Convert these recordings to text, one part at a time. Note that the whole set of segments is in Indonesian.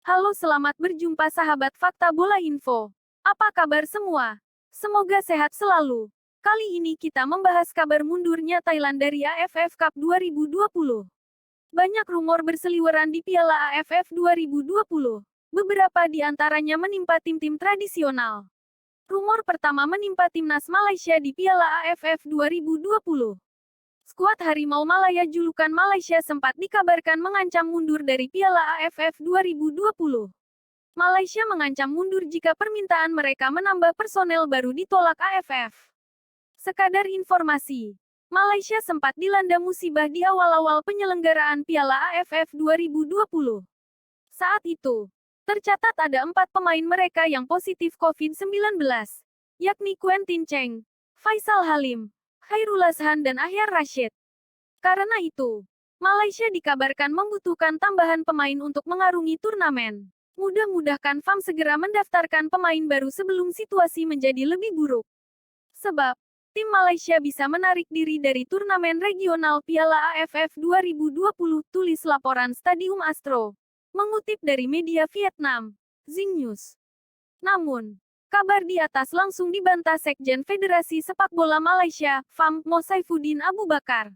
Halo, selamat berjumpa sahabat Fakta Bola Info. Apa kabar semua? Semoga sehat selalu. Kali ini kita membahas kabar mundurnya Thailand dari AFF Cup 2020. Banyak rumor berseliweran di Piala AFF 2020. Beberapa di antaranya menimpa tim-tim tradisional. Rumor pertama menimpa timnas Malaysia di Piala AFF 2020. Skuad Harimau Malaya julukan Malaysia sempat dikabarkan mengancam mundur dari Piala AFF 2020. Malaysia mengancam mundur jika permintaan mereka menambah personel baru ditolak AFF. Sekadar informasi, Malaysia sempat dilanda musibah di awal-awal penyelenggaraan Piala AFF 2020. Saat itu, tercatat ada 4 pemain mereka yang positif COVID-19, yakni Quentin Cheng, Faisal Halim, Khairul Azhan dan Ahyar Rashid. Karena itu, Malaysia dikabarkan membutuhkan tambahan pemain untuk mengarungi turnamen. Mudah-mudahan FAM segera mendaftarkan pemain baru sebelum situasi menjadi lebih buruk. Sebab, tim Malaysia bisa menarik diri dari turnamen regional Piala AFF 2020, tulis laporan Stadium Astro. Mengutip dari media Vietnam, Zing News. Namun, kabar di atas langsung dibantah Sekjen Federasi Sepak Bola Malaysia, FAM, Mo Saifuddin Abu Bakar.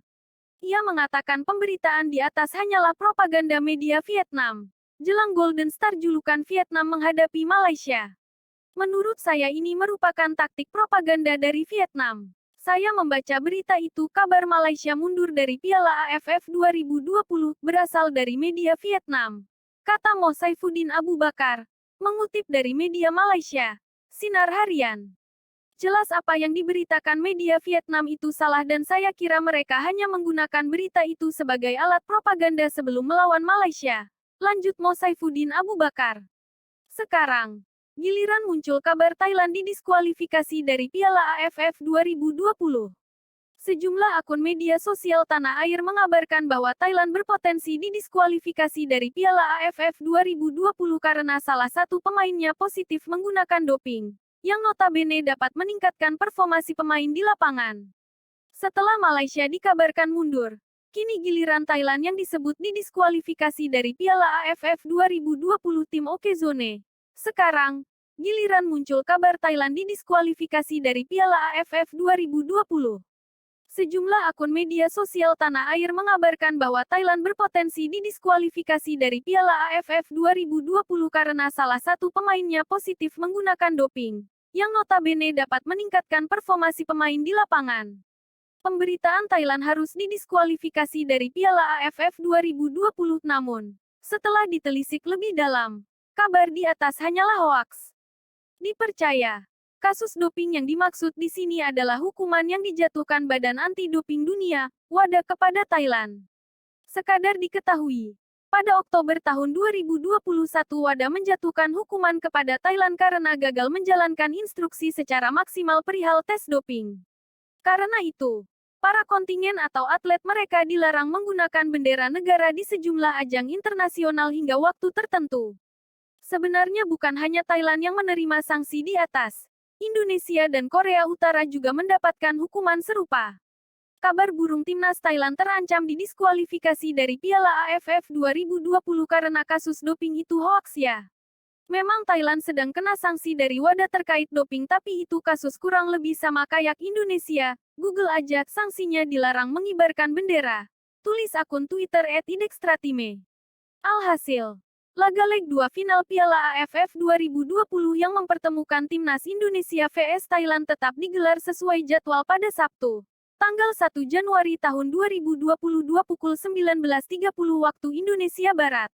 Ia mengatakan pemberitaan di atas hanyalah propaganda media Vietnam. Jelang Golden Star julukan Vietnam menghadapi Malaysia. Menurut saya ini merupakan taktik propaganda dari Vietnam. Saya membaca berita itu kabar Malaysia mundur dari Piala AFF 2020 berasal dari media Vietnam. Kata Mo Saifuddin Abu Bakar, mengutip dari media Malaysia. Sinar Harian. Jelas apa yang diberitakan media Vietnam itu salah dan saya kira mereka hanya menggunakan berita itu sebagai alat propaganda sebelum melawan Malaysia. Lanjut Mo Saifuddin Abu Bakar. Sekarang, giliran muncul kabar Thailand didiskualifikasi dari Piala AFF 2020. Sejumlah akun media sosial tanah air mengabarkan bahwa Thailand berpotensi didiskualifikasi dari Piala AFF 2020 karena salah satu pemainnya positif menggunakan doping, yang notabene dapat meningkatkan performa si pemain di lapangan. Setelah Malaysia dikabarkan mundur, kini giliran Thailand yang disebut didiskualifikasi dari Piala AFF 2020 tim Okezone. Sekarang, giliran muncul kabar Thailand didiskualifikasi dari Piala AFF 2020. Sejumlah akun media sosial tanah air mengabarkan bahwa Thailand berpotensi didiskualifikasi dari Piala AFF 2020 karena salah satu pemainnya positif menggunakan doping, yang notabene dapat meningkatkan performa si pemain di lapangan. Pemberitaan Thailand harus didiskualifikasi dari Piala AFF 2020 namun, setelah ditelisik lebih dalam, kabar di atas hanyalah hoaks. Dipercaya. Kasus doping yang dimaksud di sini adalah hukuman yang dijatuhkan Badan Anti-Doping Dunia, WADA kepada Thailand. Sekadar diketahui, pada Oktober tahun 2021 WADA menjatuhkan hukuman kepada Thailand karena gagal menjalankan instruksi secara maksimal perihal tes doping. Karena itu, para kontingen atau atlet mereka dilarang menggunakan bendera negara di sejumlah ajang internasional hingga waktu tertentu. Sebenarnya bukan hanya Thailand yang menerima sanksi di atas. Indonesia dan Korea Utara juga mendapatkan hukuman serupa. Kabar burung timnas Thailand terancam didiskualifikasi dari Piala AFF 2020 karena kasus doping itu hoaks ya. Memang Thailand sedang kena sanksi dari WADA terkait doping tapi itu kasus kurang lebih sama kayak Indonesia. Google aja sanksinya dilarang mengibarkan bendera. Tulis akun Twitter @idextratime. Alhasil, laga leg 2 final Piala AFF 2020 yang mempertemukan timnas Indonesia vs Thailand tetap digelar sesuai jadwal pada Sabtu, tanggal 1 Januari tahun 2022 pukul 19.30 waktu Indonesia Barat.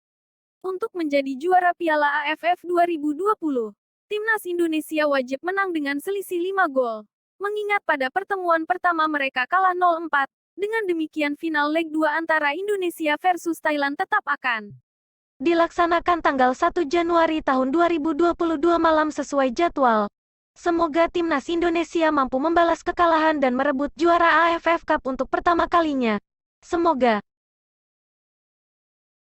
Untuk menjadi juara Piala AFF 2020, timnas Indonesia wajib menang dengan selisih 5 gol. Mengingat pada pertemuan pertama mereka kalah 0-4, dengan demikian final leg 2 antara Indonesia versus Thailand tetap akan dilaksanakan tanggal 1 Januari tahun 2022 malam sesuai jadwal. Semoga timnas Indonesia mampu membalas kekalahan dan merebut juara AFF Cup untuk pertama kalinya. Semoga.